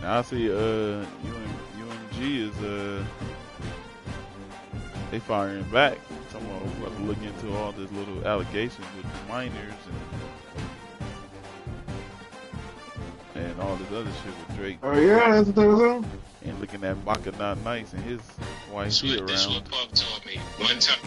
I see UMG is they firing back. Someone about to look into all this little allegations with the minors and all this other shit with Drake. Oh yeah, that's what they was on. And looking at Baka Not Nice and his wife here around. That's what Puff told me one time.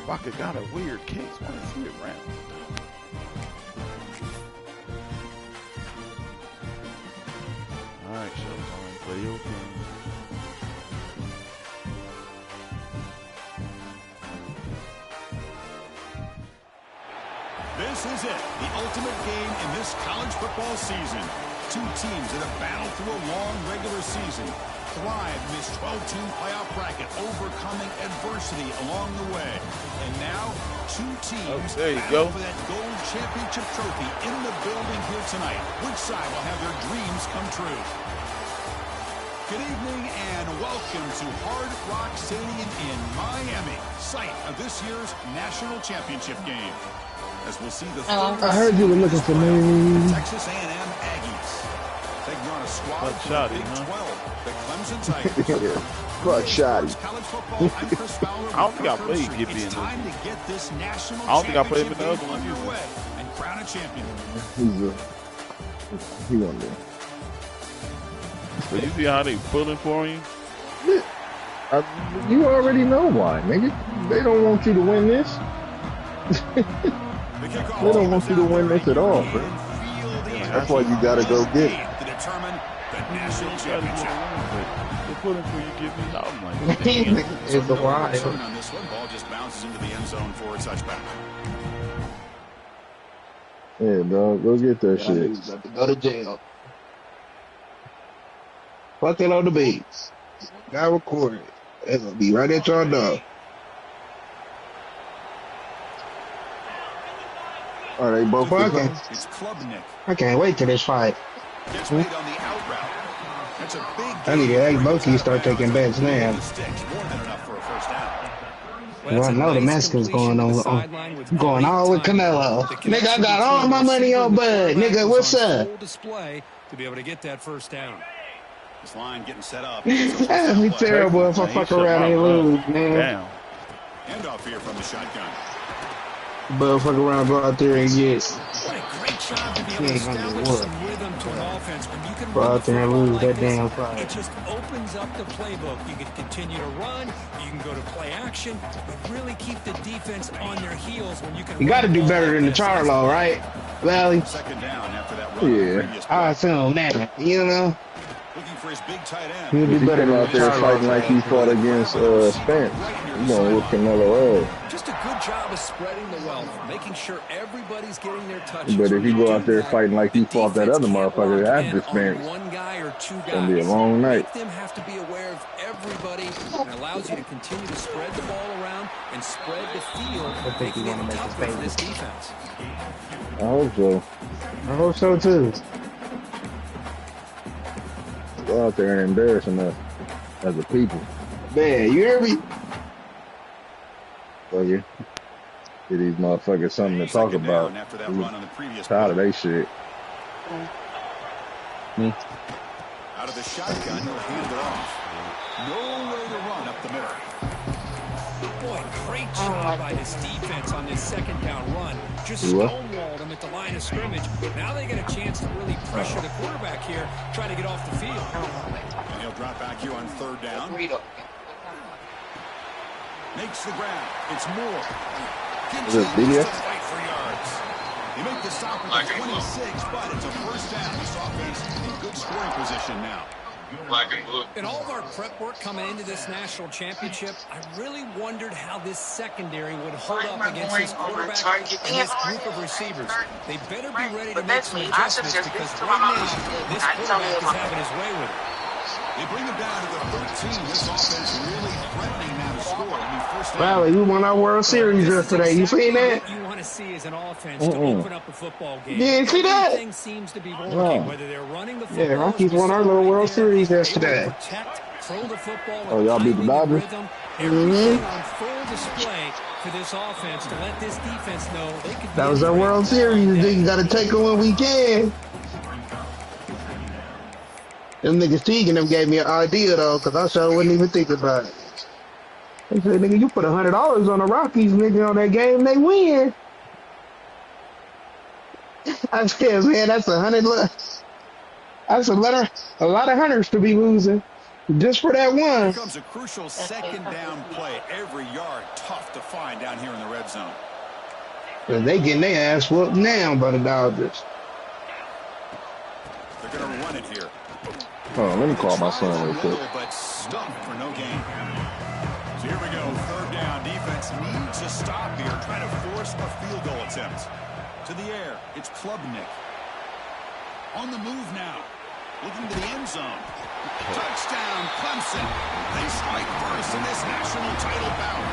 Baka got a weird case. Why is he around? Alright, Showtime, play your game. This is it, the ultimate game in this college football season. Two teams that have battled through a long regular season, thrived in this 12-team playoff bracket, overcoming adversity along the way. And now, two teams battle for that gold championship trophy in the building here tonight. Which side will have their dreams come true? Good evening and welcome to Hard Rock Stadium in Miami, site of this year's national championship game. As we'll see the third I heard you were looking for me. Texas A&M Aggies taking on a squad from the Big 12, the Clemson Tigers. Fuck shotty. I don't think I played Gibby in this. I don't think I played him in the other one either. And crown a champion. He won there. But you see how they pulling for you? You already know why, nigga. They don't want you to win this. They don't want you to win this at all, bro. That's why you gotta go get it. To determine the national championship. They're pulling for you, give me. I'm like, damn. It's a while. On this one, ball just bounces into the end zone for a touchback. Yeah, dog, go get that shit. Go to jail. Fuck it on the beats. Got recorded. It's gonna be right at your door. Are they both fucking? It's Club Nick. I can't wait till this fight. Gets made on the out route. That's a big I need to ask both of you start taking bets now. More than enough for a first down. Well, I know the Mexicans going going all with Canelo. Nigga, I got all my money on Bud. Nigga, what's up? Display to be able to get that first down. This line getting set up. We terrible if I fuck around and lose, man. Damn. Handoff here from the shotgun. But fuck around, go out there and get. What a great job to be able to establish some rhythm to an offense when you can Go out there and lose like that this. damn fight. It just opens up the playbook. You can continue to run. You can go to play action. But really keep the defense on their heels when you can. You got to do better than the Charlo, right, Valley? Second down after that run. Yeah. I assume that. You know. Looking for his big tight end. He'll be better out there fighting like he fought against Spence. You gonna whip Canelo ass. Just a good job of spreading the wealth, making sure everybody's getting their touches. But if he go out there fighting like he fought that other motherfucker after Spence, one guy or two guys, it's gonna be a long night. Make them have to be aware of everybody, and allows you to continue to spread the ball around and spread the field, making it tougher for this defense. I hope so. I hope so too. Go out there and embarrassing us as a people. Man, you hear me? Fuck you. Give these motherfuckers something to talk about. After that run on the previous Tired of they shit. Out of the shotgun, he'll hand it off. No way to run up the middle. Boy, great job by this defense on this second down run. Just stonewalled them at the line of scrimmage. Now they get a chance to really pressure the quarterback here, try to get off the field. And he'll drop back here on third down. Makes the grab. It's Moore. Continues to fight for yards. They make the stop at the 26, but it's a first down. This offense in good scoring position now. In all of our prep work coming into this national championship, I really wondered how this secondary would hold up against this quarterback and this group of receivers. They better be ready to make some adjustments because right now, this quarterback is having his way with it. They bring him down to the 13. This offense really threatening now to score. I mean, first down. Valley, we won our World Series yesterday. You seen that? What you want to see is an offense to open up a football game. You didn't see that? Everything seems to be working, whether they're running the football. Yeah, Rockies won our little World Series yesterday. Throw the football. Oh, y'all beat the Dodgers? Everything on full display for this offense to let this defense know they could. That was our World Series. You got to take it when we can. Them niggas Teague and them gave me an idea though, cause I sure wouldn't even think about it. They said, nigga, you put $100 on the Rockies, nigga, on that game, they win. I said, man, that's That's a lot of hunters to be losing just for that one. Here comes a crucial second down play. Every yard tough to find down here in the red zone. Cause they getting their ass whooped now by the Dodgers. They're gonna run it here. Oh, let me call my son real quick. But stumped for no gain. So here we go. Third down. Defense needs a stop here. Trying to force a field goal attempt. To the air. It's Klubnik. On the move now. Looking to the end zone. Touchdown, Clemson. They strike first in this national title bout.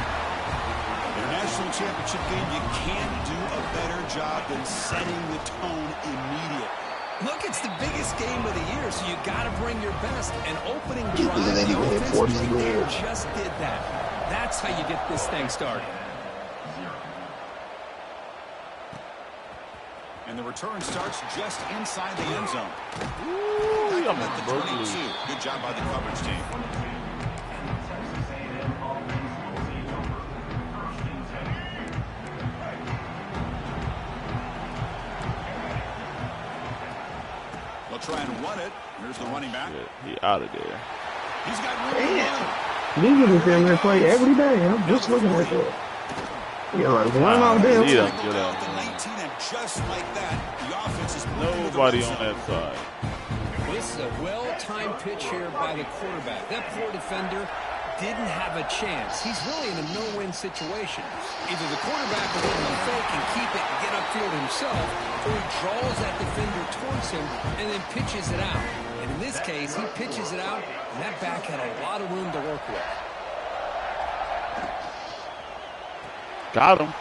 In a national championship game, you can't do a better job than setting the tone immediately. Look, it's the biggest game of the year, so you got to bring your best. And opening drive, They the hit offense 40 right there goals. just did that. That's how you get this thing started. And the return starts just inside the end zone. Ooh, I'm At the 22. Good job by the coverage team. They'll try and run it. Here's the running back. He out of there. He's got room to run. These niggas down there play every day. I'm just looking at that. Yeah, like one on them. He don't get out. The 19, and just like that, the offense is Nobody on that side. This is a well-timed pitch here by the quarterback. That poor defender didn't have a chance. He's really in a no-win situation. Either the quarterback will let him fake and keep it and get upfield himself, or he draws that defender towards him and then pitches it out. And in this case, he pitches it out, and that back had a lot of room to work with. Got him.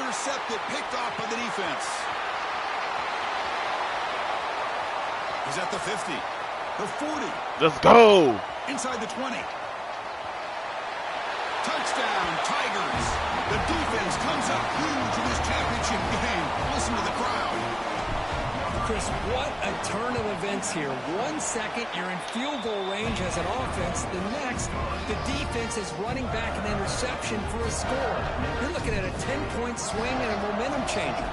intercepted, picked off by the defense. He's at the 50, the 40. Let's go. Inside the 20. Touchdown, Tigers. The defense comes up huge in this championship game. Listen to the crowd. Chris, what a turn of events here. 1 second, you're in field goal range as an offense. The next, the defense is running back an interception for a score. You're looking at a 10-point swing and a momentum changer.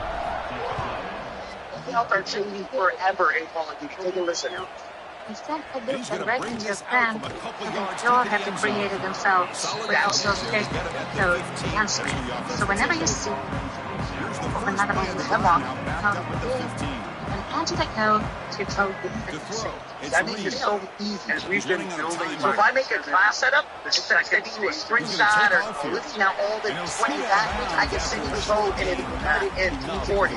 The opportunity forever in quality. Take a listen. Instead of looking right in your plan, the door have to create it themselves without those code to answer it. So whenever you see another one with a lock, and enter the code to code the That means it's so easy as we've been building. So if I make a class setup, instead of taking a string shot or lifting out all the 20 backwards, I can send you code and it'll convert it in 40.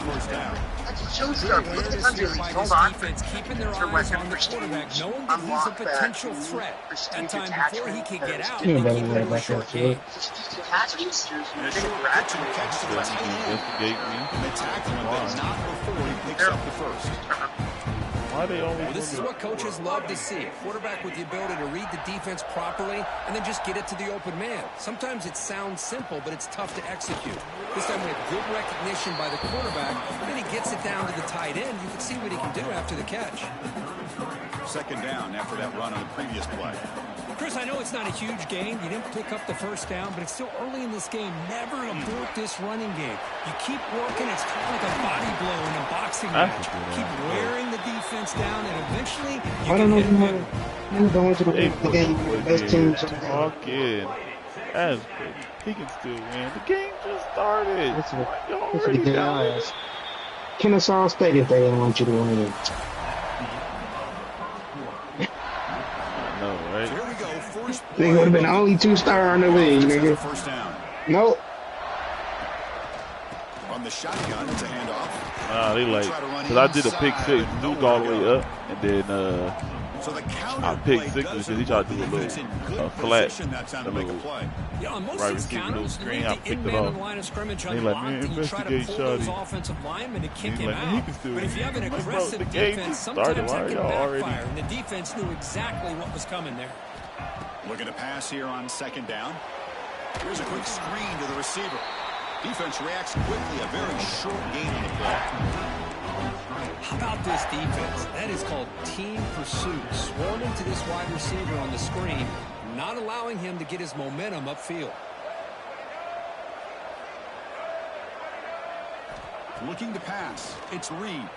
Show stuff. Look at the country league. Hold on. Keeping their eyes on the quarterback, knowing that he's a potential threat. That time before he can get out, they keep him in a short game. Investigate me. The tackle, but not before he picks up the first. Why they always Well, this is what coaches love to see. A quarterback with the ability to read the defense properly and then just get it to the open man. Sometimes it sounds simple, but it's tough to execute. This time we had good recognition by the quarterback. Then he gets it down to the tight end. You can see what he can do after the catch. Second down after that run on the previous play. Chris, I know it's not a huge game. You didn't pick up the first down, but it's still early in this game. Never abort this running game. You keep working. It's kind of like a body blow in a boxing match. Keep wearing the defense down, and eventually you I don't know can hit if I'm going to the game. Best teams. Fucking. That's good. He can still win. The game just started. That's what You're he already can down. ask. Kennesaw State if they don't want you to win. No, right? Here we go. First They would have been the only 2-star in the league, nigga. First down. Nope. From the shotgun, it's a handoff. Nah, they like, because I did a pick six, Duke all the way up, and then I picked six because he tried to do a little flat, a little Yeah, on most right of these receiver, little counters, screen. leave I the picked it in-man off. on the line of scrimmage He like, unlocked, man, and you try to investigate pull those Shawty. offensive linemen to kick He's him like, man, he can out. still But if you have an bro, aggressive the game defense, just started. sometimes Why that are can y'all already? backfire, and the defense knew exactly what was coming there. Looking to pass here on second down. Here's a quick screen to the receiver. Defense reacts quickly. A very short gain on the play. How about this defense? That is called team pursuit. Swarming to this wide receiver on the screen, not allowing him to get his momentum upfield. Looking to pass. It's Reed.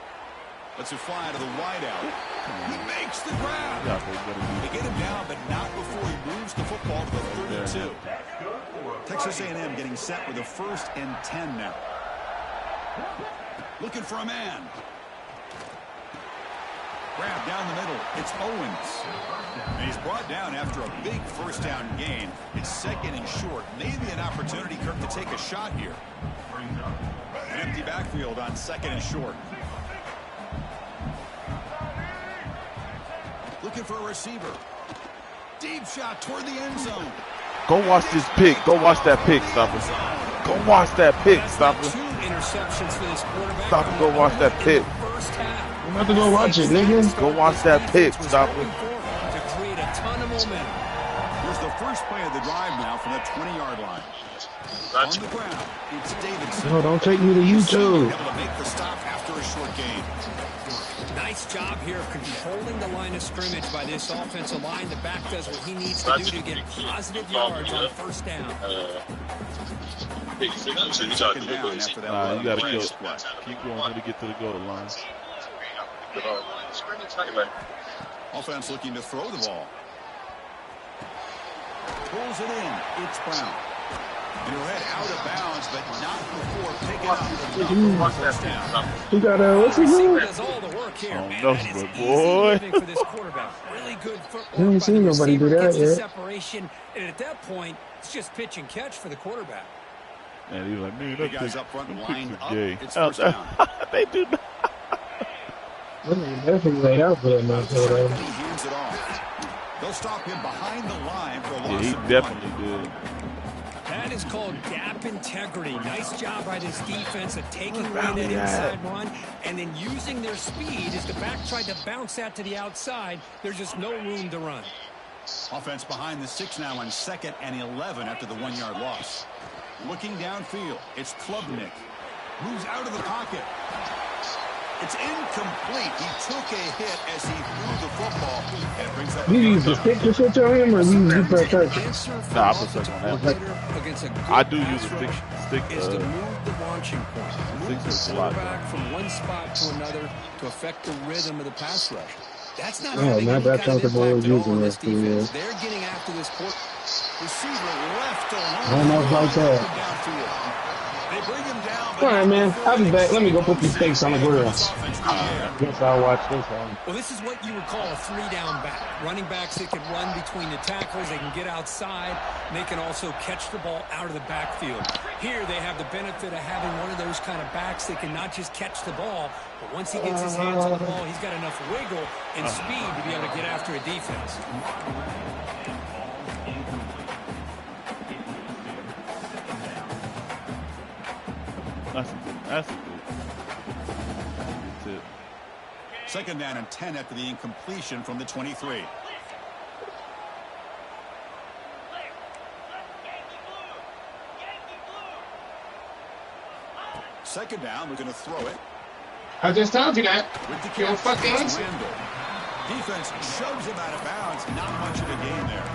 Lets it fly to the wideout. He makes the grab. They get him down, but not before he moves the football to the 32. Texas A&M getting set with a 1st and 10 now. Looking for a man. Grab down the middle. It's Owens. And he's brought down after a big first down gain. It's 2nd and short. Maybe an opportunity, Kirk, to take a shot here. An empty backfield on 2nd and short. Looking for a receiver. Deep shot toward the end zone. Go watch this pick. Go watch that pick, Stopper. Go watch that pick, Stopper. 2 interceptions for this quarterback. Stopper, go watch that pick. I'm about to go watch it, nigga. Go watch that pick, Stopper. To create a ton of momentum. Here's the first play of the drive now from the 20-yard line. On the ground, it's Davidson. No, don't take me to YouTube. Able to make the stop after a short gain. Nice job here of controlling the line of scrimmage by this offensive line. The back does what he needs to do to get positive yards on 1st down. Second down after that. Nah, you gotta keep going until you get to the goal line. Offense looking to throw the ball. Pulls it in. It's Brown. And he'll head out of bounds, but not before picking up the first down. You got what's his name? Does all the work here. Oh, Man, no, that is but easy boy. living for this quarterback. Really good footwork. I haven't seen nobody do that Gets the yet. separation, and at that point, it's just pitch and catch for the quarterback. And he was like, man, The that guys pick, up front them lined picks up. are gay. It's first down. They do not. Definitely laid out for that He motherfucker. hands it off. They'll stop him behind the line for a loss Yeah, he of 1. definitely did. That is called gap integrity. Nice job by this defense of taking away that inside run and then using their speed as the back tried to bounce that to the outside. There's just no room to run. Offense behind the 6 now on 2nd and 11 after the 1-yard loss. Looking downfield, it's Klubnik. Moves out of the pocket. It's incomplete. He took a hit as he threw the football. And it brings up You use the stick to switch on him, or you use the touch? Nah, I put second on that. I do use a stick. Is to move the launching point. Move the is a lot. quarterback from one spot to another to affect the rhythm of the pass rush. That's not Oh, having not any that kind of comfortable impact at all using on this this defense. thing, They're getting after this quarter. receiver left alone. Almost like that. Downfield. They bring him down. All right, man. I'll be back. Let me go put these steaks on the grill. Guess I'll watch this one. Well, this is what you would call a 3-down back. Running backs that can run between the tackles. They can get outside. And they can also catch the ball out of the backfield. Here they have the benefit of having one of those kind of backs that can not just catch the ball, but once he gets his hands on the ball, he's got enough wiggle and speed to be able to get after a defense. That's a good tip. 2nd down and 10 after the incompletion from the 23. Second down, we're going to throw it. I just told you that. With the You don't catch, fucking it's answer. Randall. Defense shoves him out of bounds. Not much of a gain there.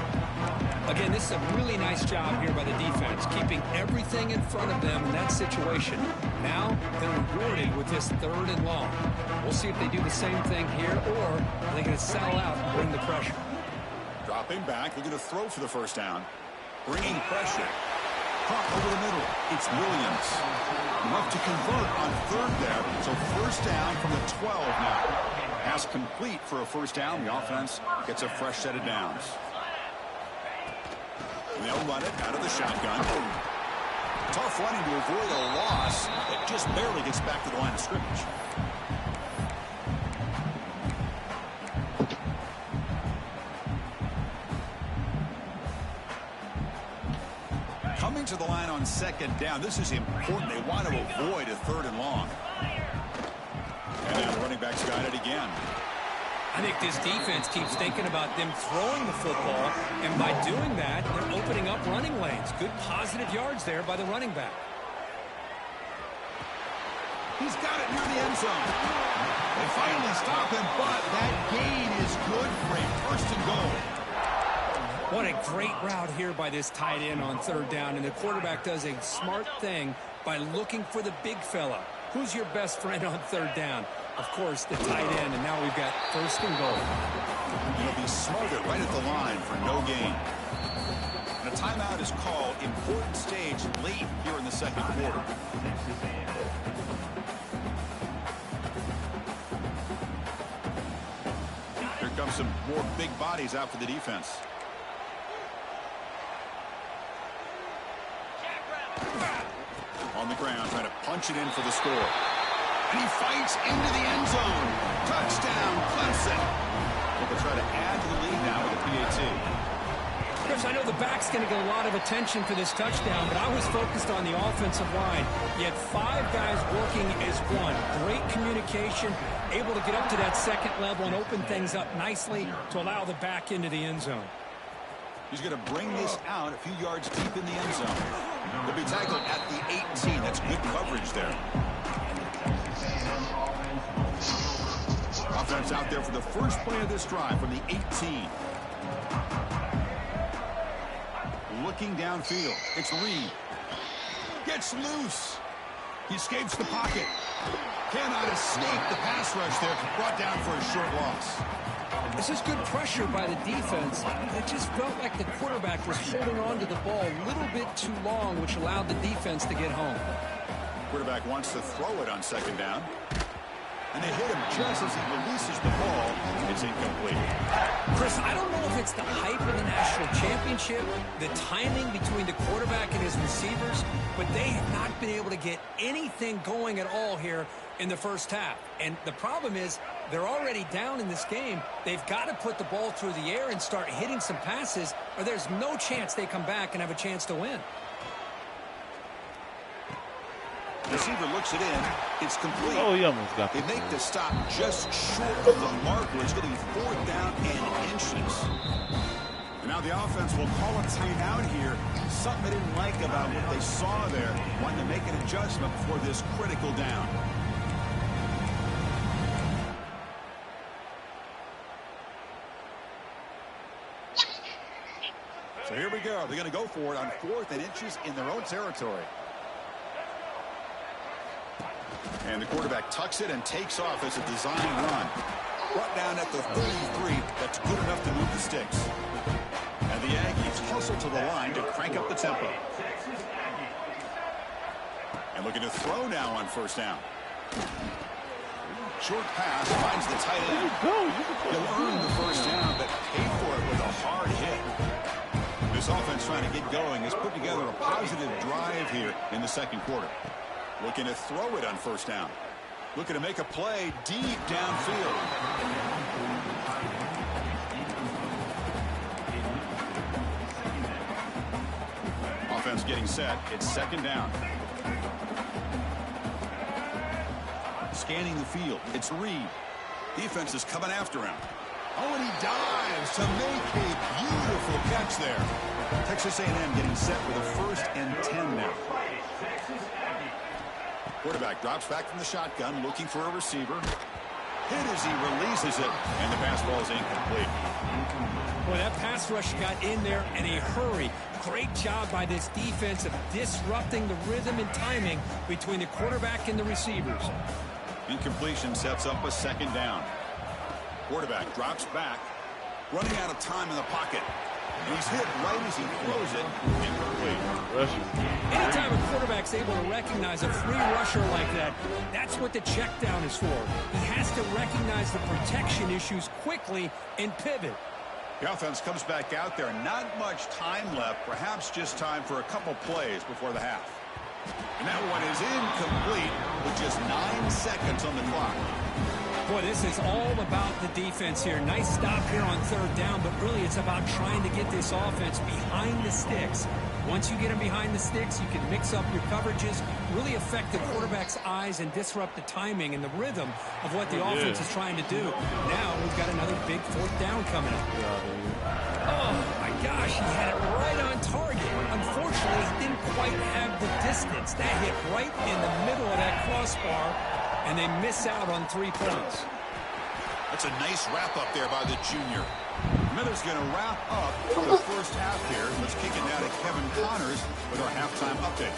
Again, this is a really nice job here by the defense, keeping everything in front of them in that situation. Now they're rewarded with this 3rd and long. We'll see if they do the same thing here, or are they going to settle out and bring the pressure. Dropping back, they're going to throw for the first down. Bringing pressure. Caught over the middle. It's Williams. Enough to convert on 3rd there. So first down from the 12 now. Pass complete for a first down. The offense gets a fresh set of downs. They'll run it out of the shotgun. Tough running to avoid a loss, but do just barely gets back to the line of scrimmage. Coming to the line on second down. This is important. They want to avoid a 3rd and long. And now the running back's got it again. I think this defense keeps thinking about them throwing the football, and by doing that, they're opening up running lanes. Good positive yards there by the running back. He's got it near the end zone. They finally stop him, but that gain is good for a 1st and goal. What a great route here by this tight end on 3rd down, and the quarterback does a smart thing by looking for the big fella. Who's your best friend on 3rd down? Of course, the tight end, and now we've got 1st and goal. He'll be smothered right at the line for no gain. And a timeout is called. Important stage late here in the 2nd quarter. Here comes some more big bodies out for the defense. On the ground, trying to punch it in for the score. And he fights into the end zone. Touchdown, Clemson. They'll try to add to the lead now with a PAT. Chris, I know the back's going to get a lot of attention for this touchdown, but I was focused on the offensive line. You had 5 guys working as one. Great communication, able to get up to that 2nd level and open things up nicely to allow the back into the end zone. He's going to bring this out a few yards deep in the end zone. He'll be tackled at the 18. That's good coverage there. Offense out there for the first play of this drive from the 18. Looking downfield. It's Reed. Gets loose. He escapes the pocket. Cannot escape the pass rush there. Brought down for a short loss. This is good pressure by the defense. It just felt like the quarterback was holding on to the ball a little bit too long, which allowed the defense to get home. Quarterback wants to throw it on 2nd down. And they hit him just as he releases the ball. It's incomplete. Chris, I don't know if it's the hype of the national championship, the timing between the quarterback and his receivers, but they have not been able to get anything going at all here in the 1st half. And the problem is they're already down in this game. They've got to put the ball through the air and start hitting some passes, or there's no chance they come back and have a chance to win. Receiver looks it in. It's complete. Oh, he almost got it. They make the stop just short of the marker. It's going to be 4th down and inches. And now the offense will call a timeout here. Something they didn't like about what they saw there. Wanting to make an adjustment before this critical down. So here we go. They're going to go for it on 4th and inches in their own territory. And the quarterback tucks it and takes off as a design run. Brought down at the 33. That's good enough to move the sticks. And the Aggies hustle to the line to crank up the tempo. And looking to throw now on 1st down. Short pass finds the tight end. He'll earn the 1st down, but pay for it with a hard hit. This offense trying to get going has put together a positive drive here in the 2nd quarter. Looking to throw it on 1st down. Looking to make a play deep downfield. Offense getting set. It's 2nd down. Scanning the field. It's Reed. Defense is coming after him. Oh, and he dives to make a beautiful catch there. Texas A&M getting set with a 1st and 10 now. Quarterback drops back from the shotgun, looking for a receiver. Hit as he releases it, and the pass ball is incomplete. Boy, that pass rush got in there in a hurry. Great job by this defense of disrupting the rhythm and timing between the quarterback and the receivers. Incompletion sets up a 2nd down. Quarterback drops back, running out of time in the pocket. And he's hit right as he throws it. Incomplete. Anytime a quarterback's able to recognize a free rusher like that, that's what the check down is for. He has to recognize the protection issues quickly and pivot. The offense comes back out there. Not much time left. Perhaps just time for a couple plays before the half. And that one is incomplete with just 9 seconds on the clock. Boy, this is all about the defense here. Nice stop here on 3rd down, but really it's about trying to get this offense behind the sticks. Once you get them behind the sticks, you can mix up your coverages, really affect the quarterback's eyes and disrupt the timing and the rhythm of what the offense is trying to do. Now we've got another big 4th down coming up. Oh, my gosh, he had it right on target. Unfortunately, he didn't quite have the distance. That hit right in the middle of that crossbar, and they miss out on 3 points. That's a nice wrap-up there by the junior. Miller's going to wrap up the first half here. Let's kick it down to Kevin Connors with our halftime update.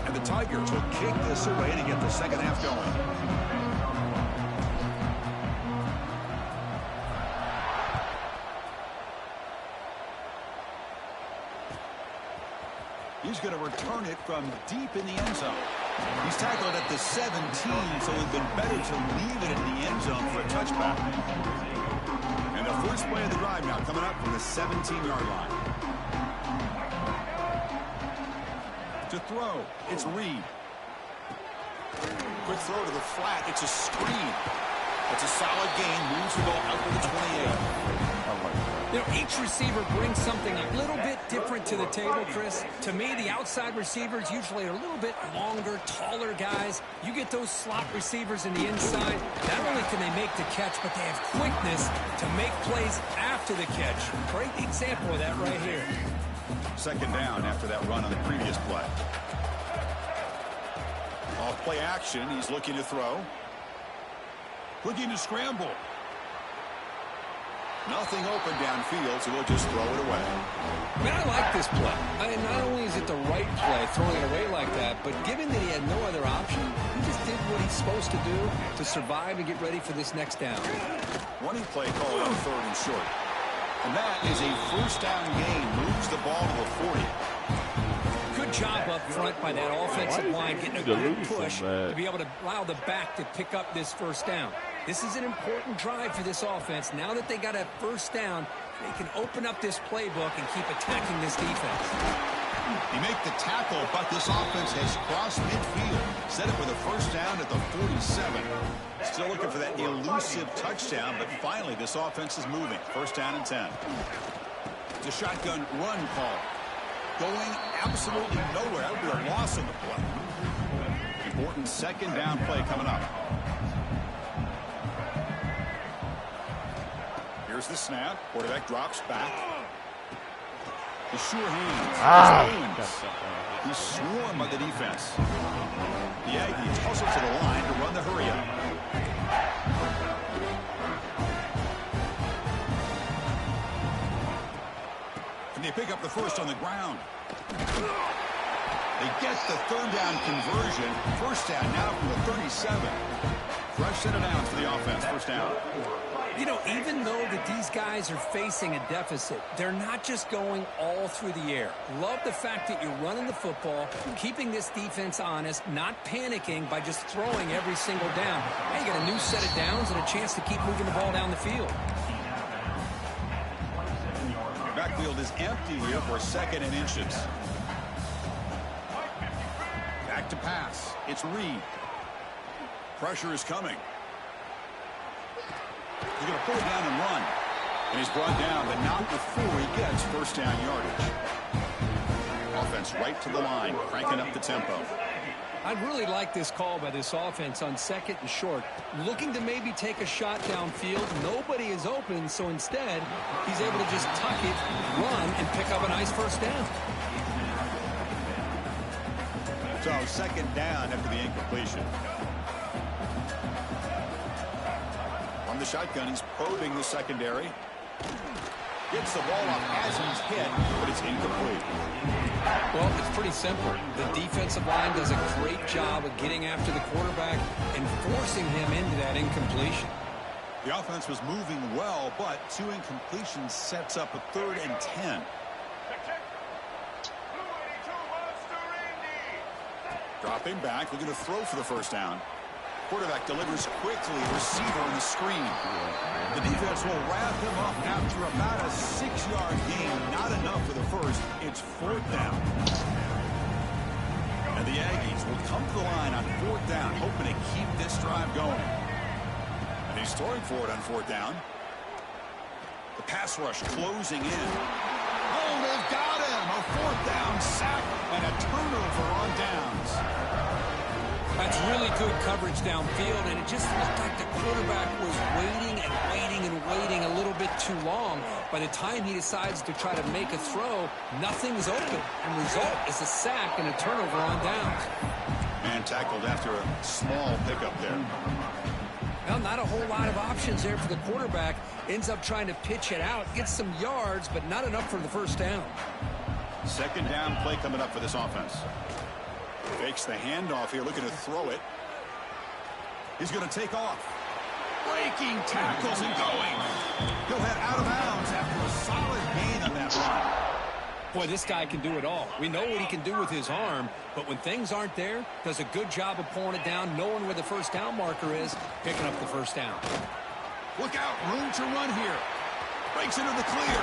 And the Tigers will kick this away to get the second half going. He's going to return it from deep in the end zone. He's tackled at the 17, so it would have been better to leave it in the end zone for a touchback. And the first play of the drive now coming up from the 17-yard line. To throw, it's Reed. Quick throw to the flat, it's a screen. It's a solid gain, moves the ball out to the 28. You know, each receiver brings something a little bit different to the table, Chris. To me, the outside receivers usually are a little bit longer, taller guys. You get those slot receivers in the inside, not only can they make the catch, but they have quickness to make plays after the catch. Great example of that right here. Second down after that run on the previous play. Off play action, he's looking to throw. Looking to scramble. Nothing open downfield, so we'll just throw it away. Man, I like this play. Not only is it the right play, throwing it away like that, but given that he had no other option, he just did what he's supposed to do to survive and get ready for this next down. Running play called on 3rd and short. And that is a first down gain. Moves the ball to the 40. Good job up front by that offensive line, getting a good push to be able to allow the back to pick up this first down. This is an important drive for this offense. Now that they got a first down, they can open up this playbook and keep attacking this defense. He make the tackle, but this offense has crossed midfield. Set it with a first down at the 47. Still looking for that elusive touchdown, but finally this offense is moving. First down and 10. It's a shotgun run call. Going absolutely nowhere. That would be a loss on the play. Important second down play coming up. Here's the snap. Quarterback drops back. The sure hands. He's swarmed by the defense. The Aggies hustle to the line to run the hurry up. And they pick up the first on the ground. They get the 3rd down conversion. First down now from the 37. Fresh set of downs for the offense. First down. You know, even though that these guys are facing a deficit, they're not just going all through the air. Love the fact that you're running the football, keeping this defense honest, not panicking by just throwing every single down. Now you got a new set of downs and a chance to keep moving the ball down the field. Backfield is empty here for 2nd and inches. Back to pass. It's Reed. Pressure is coming. He's going to pull it down and run. And he's brought down, but not before he gets first down yardage. Offense right to the line, cranking up the tempo. I'd really like this call by this offense on 2nd and short. Looking to maybe take a shot downfield. Nobody is open, so instead, he's able to just tuck it, run, and pick up a nice first down. So 2nd down after the incompletion. On the shotgun, he's probing the secondary. Gets the ball off as he's hit, but it's incomplete. Well, it's pretty simple. The defensive line does a great job of getting after the quarterback and forcing him into that incompletion. The offense was moving well, but 2 incompletions sets up a 3rd and 10. Dropping back, looking to throw for the first down. quarterback delivers quickly. Receiver on the screen. The defense will wrap him up after about a 6-yard gain. Not enough for the first. It's 4th down. And the Aggies will come to the line on 4th down, hoping to keep this drive going. And he's throwing for it on 4th down. The pass rush closing in. Oh, they've got him. A 4th down sack and a turnover on downs. That's really good coverage downfield, and it just looked like the quarterback was waiting and waiting and waiting a little bit too long. By the time he decides to try to make a throw, nothing's open. And the result is a sack and a turnover on downs. And tackled after a small pickup there. Well, not a whole lot of options there for the quarterback. Ends up trying to pitch it out, gets some yards, but not enough for the first down. 2nd down play coming up for this offense. Fakes the handoff here, looking to throw it. He's going to take off. Breaking tackles and going. He'll head out of bounds after a solid gain on that run. Boy, this guy can do it all. We know what he can do with his arm, but when things aren't there, does a good job of pulling it down, knowing where the first down marker is, picking up the first down. Look out, room to run here. Breaks into the clear.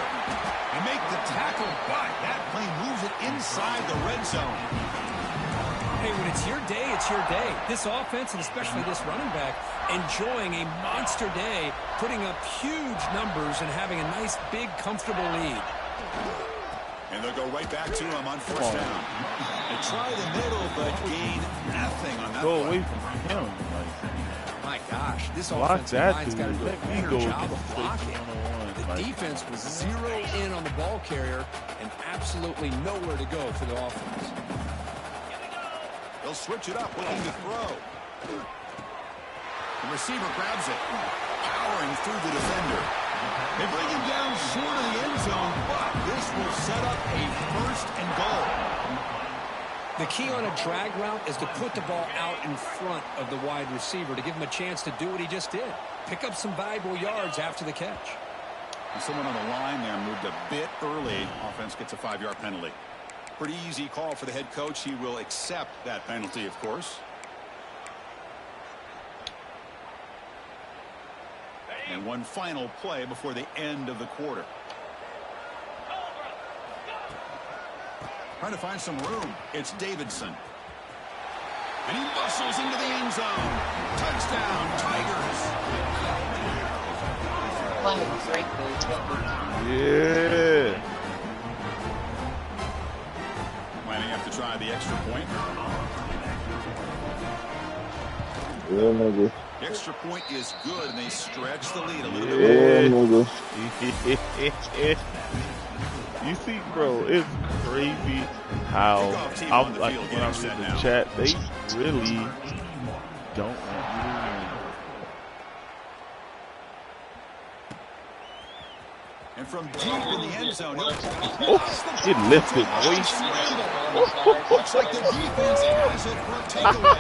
And make the tackle, but that plane moves it inside the red zone. Hey, when it's your day, it's your day. This offense, and especially this running back, enjoying a monster day, putting up huge numbers and having a nice, big, comfortable lead. And they'll go right back to him on 1st down. They try the middle, but gain nothing on that. Go away from him. My gosh, this offensive line's got to do a better job of blocking. The defense was 0 in on the ball carrier and absolutely nowhere to go for the offense. They'll switch it up, looking to throw. The receiver grabs it, powering through the defender. They bring him down short of the end zone, but this will set up a 1st and goal. The key on a drag route is to put the ball out in front of the wide receiver to give him a chance to do what he just did. Pick up some valuable yards after the catch. And someone on the line there moved a bit early. Offense gets a 5-yard penalty. Pretty easy call for the head coach. He will accept that penalty, of course. And one final play before the end of the quarter. Trying to find some room. It's Davidson. And he muscles into the end zone. Touchdown, Tigers. Yeah. Might have to try the extra point. Yeah, nigga. The extra point is good, and they stretch the lead a little bit. Yeah, nigga. You see, bro, it's crazy how I'm like when I'm in the chat, they really don't want you to win. And from deep in the end zone, it lifted, boy. Looks like the defense has it for a takeaway.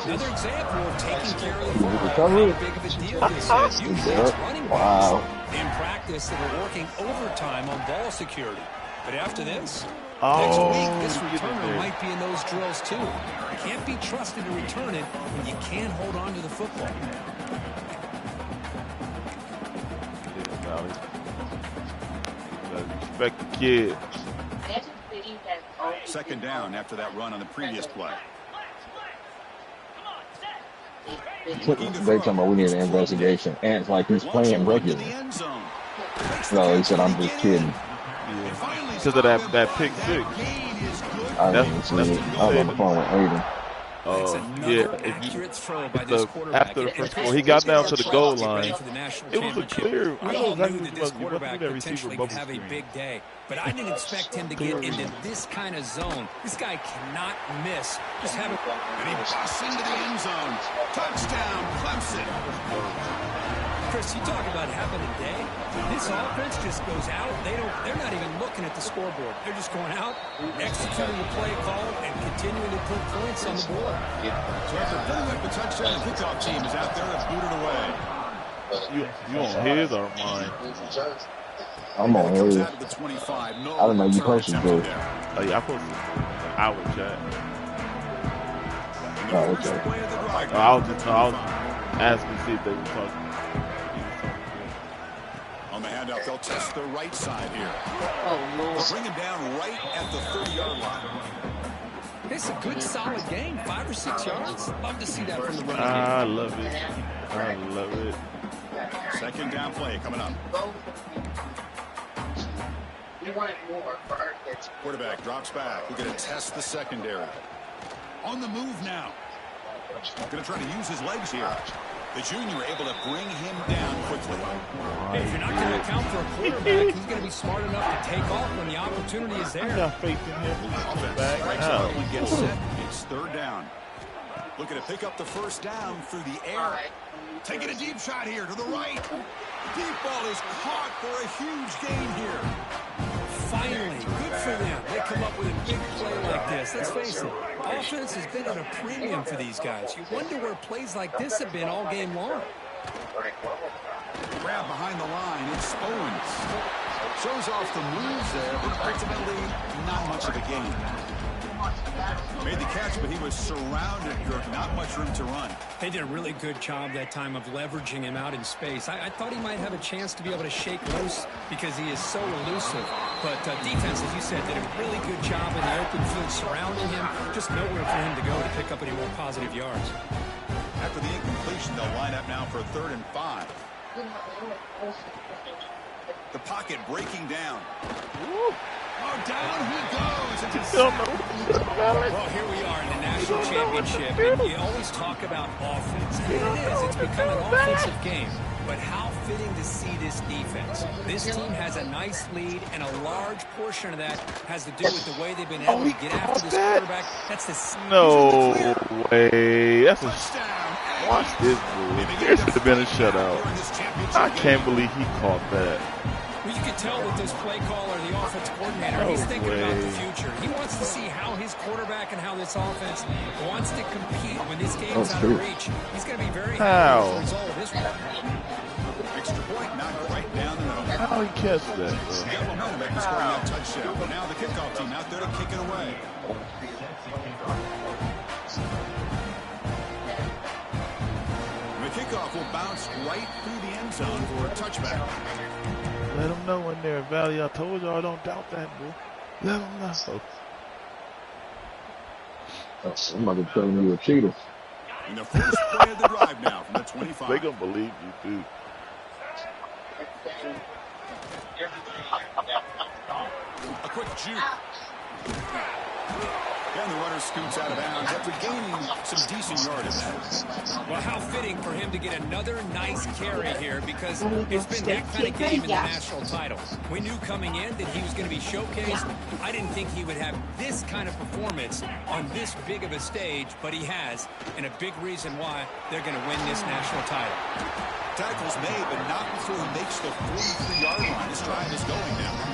Another example of taking care of the football. Recovery. How big of a deal this is. Usually it's running Wow. backs in practice that are working overtime on ball security. But after this, Oh, next week, this get in returner there. might be in those drills too. You can't be trusted to return it when you can't hold on to the football. Yeah, Valley. Gotta respect the kid. 2nd down after that run on the previous play. They talking about we need an investigation. Ant's like he's playing regularly. No, he said I'm just kidding. Yeah. Because of that pick 6. I didn't see it. I was on the phone with Aiden. Yeah, accurate throw by this quarterback. After the first goal, he got down to the goal line. It was a clear. We all knew that this quarterback potentially could have a big day, but I didn't expect him to get into this kind of zone. This guy cannot miss. Just have it. And he busts into the end zone. Touchdown, Clemson. Chris, you talk about having a day. This offense just goes out. They're not even looking at the scoreboard. They're just going out, executing the play call, and continuing to put points on the board. So after putting up the touchdown, the kickoff team is out there to boot it away. You on his or mine? I'm on his. Out of the 25. No I don't know. You posted good. Oh, yeah, I posted our chat. Oh, okay. I was asking to see if they were talking. On the handout, they'll test the right side here. Oh, Lord. They'll bring him down right at the 30-yard line. It's a good, solid game. 5 or 6 yards. Love to see that from the running game. I love it. I love it. Second down play coming up. We wanted more for our kids. Quarterback drops back. We're going to test the secondary. On the move now. Going to try to use his legs here. The junior able to bring him down quickly. Hey, if you're not going to account for a quarterback, he's going to be smart enough to take off when the opportunity is there. I got faith in him. Offense strikes out and gets set. It's third down. Looking to pick up the first down through the air. Taking a deep shot here to the right. Deep ball is caught for a huge gain here. Finally, good for them. They come up with a big play like this. Let's face it, offense has been at a premium for these guys. You wonder where plays like this have been all game long. Grab behind the line. It's Owens. Shows off the moves there, but ultimately not much of a gain. Made the catch, but he was surrounded. Not much room to run. They did a really good job that time of leveraging him out in space. I thought he might have a chance to be able to shake loose because he is so elusive. But defense, as you said, did a really good job in the open field surrounding him. Just nowhere for him to go to pick up any more positive yards. After the incompletion, they'll line up now for a 3rd and 5. The pocket breaking down. Woo. Oh, down he goes. Well, here we are in the national championship. And you always talk about offense. And it is. It's become an offensive game. But how fitting to see this defense. This team has a nice lead, and a large portion of that has to do with the way they've been able to get after this quarterback. That's the no way. That's a watch this move. There should have been a shutout. I can't believe he caught that. Well, you can tell with this play caller, the offense coordinator, he's thinking about the future. He wants to see how his quarterback and how this offense wants to compete when this game's out of reach. He's going to be very happy with the result of this one. Extra point, knocked right down the middle. How he catch that? He got momentum after scoring that touchdown. But now the kickoff team out there to kick it away. The kickoff will bounce right through the end zone for a touchback. Let them know in there, Valley. I told y'all don't doubt that, bro. Let them know. I'm about to tell you a cheater. In the first play of the drive now from the 25. They gonna believe you, too. A quick juke. And the runner scoots out of bounds after gaining some decent yardage. Well, how fitting for him to get another nice carry here because it's been that kind of game in the national title. We knew coming in that he was going to be showcased. I didn't think he would have this kind of performance on this big of a stage, but he has, and a big reason why they're going to win this national title. Tackles made, but not before he makes the 43-yard line. His drive is going now.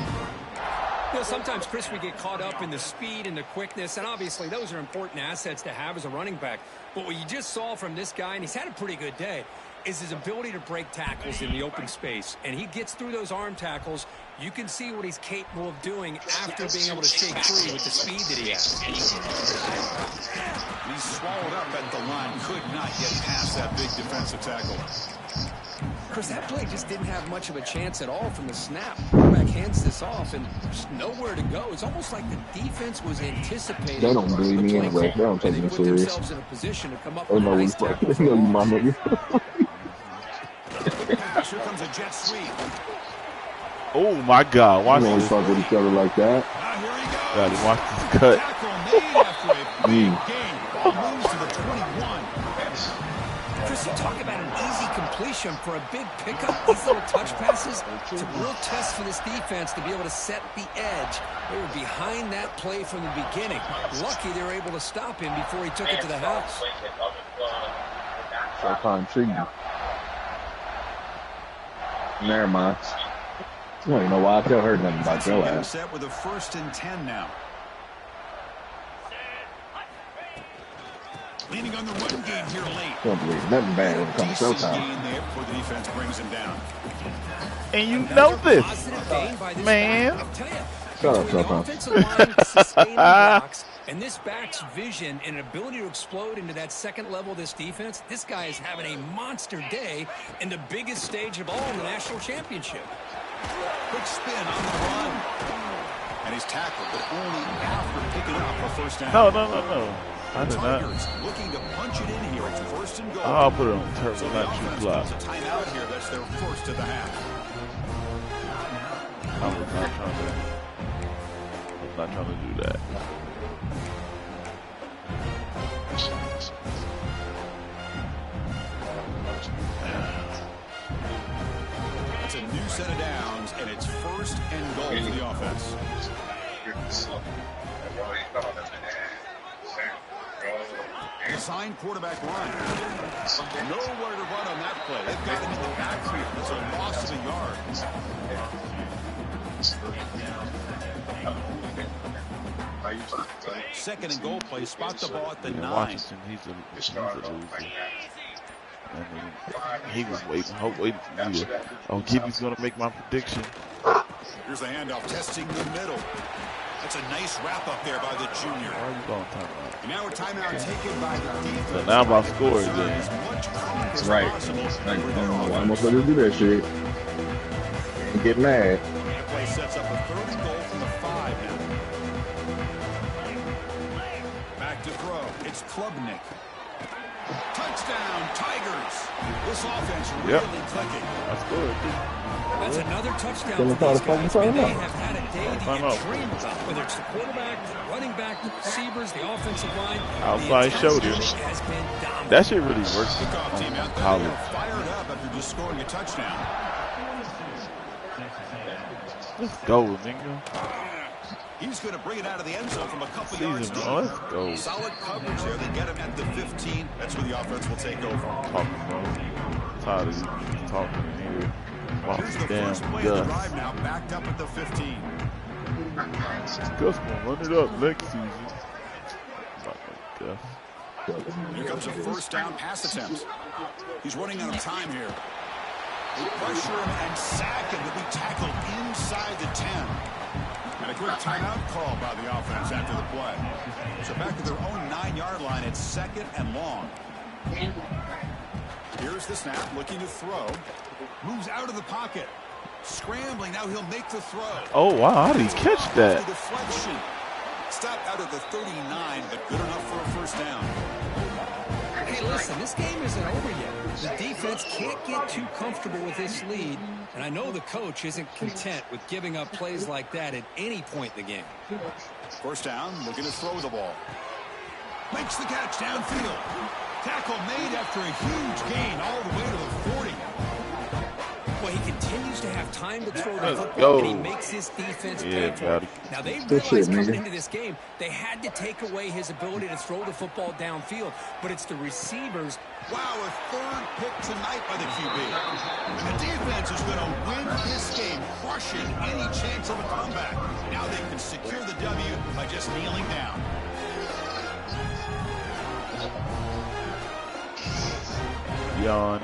You know, sometimes, Chris, we get caught up in the speed and the quickness, and obviously those are important assets to have as a running back. But what you just saw from this guy, and he's had a pretty good day, is his ability to break tackles in the open space. And he gets through those arm tackles. You can see what he's capable of doing after being able to shake free with the speed that he has. He's swallowed up at the line. Could not get past that big defensive tackle. Chris, that play just didn't have much of a chance at all from the snap. Quarterback hands this off, and there's nowhere to go. It's almost like the defense was anticipating. They don't believe me anyway. They don't take me serious. Themselves in a position to come up They with know a we nice tackle. They know you my nigga. Here comes a jet sweep. Oh, my God. Watch You don't this. fuck with each other like that. Now here he goes. Gotta watch this cut. Tackle made after a big gain. Moves to the 21. Chris, you talk about an easy completion for a big pickup. These little touch passes, it's a real test for this defense to be able to set the edge. They were behind that play from the beginning. Lucky they were able to stop him before he took it to the house. So kind of treating. Never mind. I don't even know why I tell her nothing about your ass. Set with a 1st and 10 now. Leaning on the run game here late. Don't believe nothing bad when it comes to showtime. Gain there before the defense brings him down. And you know this, man. Shut up, Showtime. Offensive line sustaining blocks And this back's vision and ability to explode into that second level of this defense, this guy is having a monster day in the biggest stage of all in the national championship. Quick spin on the run. And he's tackled, but only after picking up a first down. No. I did not. Tigers looking to punch it in here. It's first and goal. I'll put it on turbo, So not shoot block. a timeout here. That's their first of the half. I was not trying to do that. It's a new set of downs, and it's first and goal for the offense. Assigned quarterback line. Nowhere to run on that play. They've got him in the backfield. It's a loss of a yard. Second and goal play. Spot the ball at the 9. Washington, he's a loser. I mean, he was waiting for me to. Oh, Gibby's going to make my prediction. Here's the handoff, testing the middle. That's a nice wrap up there by the junior. Why are you going timeout? And now a timeout taken by the defense. So now I'm about to score again. That's right. I'm almost ready to do that shit. And get mad. The play sets up a third and goal from the 5 now. Back to throw. It's Klubnik. Touchdown, Tigers. This offense really clicking. That's good. That's another touchdown for these guys. I mean, they have had a day that you dream about, whether it's the quarterback, the running back, the receivers, the offensive line. Outside shoulder. Has been dominant. That shit really works Kickoff team out there. college. They're fired up after just scoring a touchdown. Let's go, Mingo. He's going to bring it out of the end zone from a couple yards deep. Let's go. Solid coverage there. They get him at the 15. That's where the offense will take over. Talking, bro. I'm tired of you talking in here. Here's the first play of the drive now, backed up at the 15. Gus gonna run it up next season. Here comes a first down pass attempt. He's running out of time here. They pressure him and sack him to be tackled inside the 10. And a quick timeout call by the offense after the play. So back to their own 9-yard line, it's second and long. Here's the snap, looking to throw. Moves out of the pocket. Scrambling, now he'll make the throw. Oh, wow, how did he catch that? Deflection. Stopped out of the 39, but good enough for a first down. Hey, listen, this game isn't over yet. The defense can't get too comfortable with this lead, and I know the coach isn't content with giving up plays like that at any point in the game. First down, looking to throw the ball. Makes the catch downfield. Tackle made after a huge gain all the way to the 40. Well, he continues to have time to throw the football, and he makes his defense pay for it. Now, they realized coming into this game, they had to take away his ability to throw the football downfield, but it's the receivers. Wow, a third pick tonight by the QB. And the defense is going to win this game, crushing any chance of a comeback. Now they can secure the W by just kneeling down. Yawn.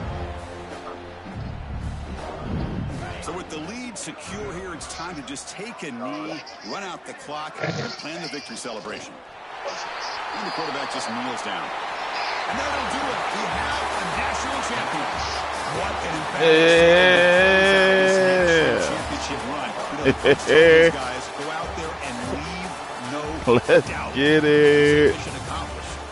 So with the lead secure here, it's time to just take a knee, run out the clock, and plan the victory celebration. And the quarterback just kneels down. And that'll do it. We have a national champion. What an impressive championship run. These guys go out there and leave no Let's doubt. get it.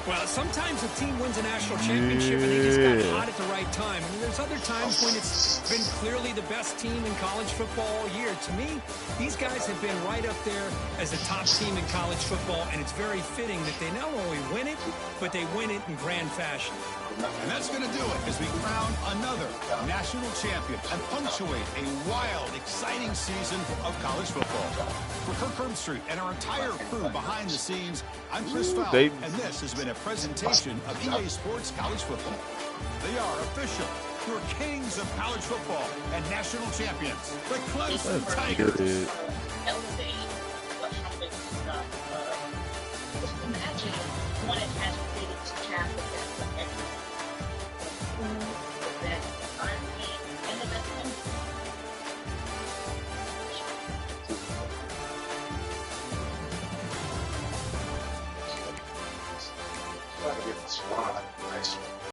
Well, sometimes a team wins a national championship and they just got hot at the right time. And there's other times when it's been clearly the best team in college football all year. To me, these guys have been right up there as a top team in college football, and it's very fitting that they not only win it, but they win it in grand fashion. And that's going to do it as we crown another national champion and punctuate a wild, exciting season of college football. For Kirk Herbstreit and our entire crew behind the scenes, I'm Chris Fowler, and this has been a presentation of EA Sports College Football. They are official, your kings of college football and national champions, the Clemson Tigers. Elevate what happens. Just imagine what it has been to have the best of everything. That our team and the best one. squad.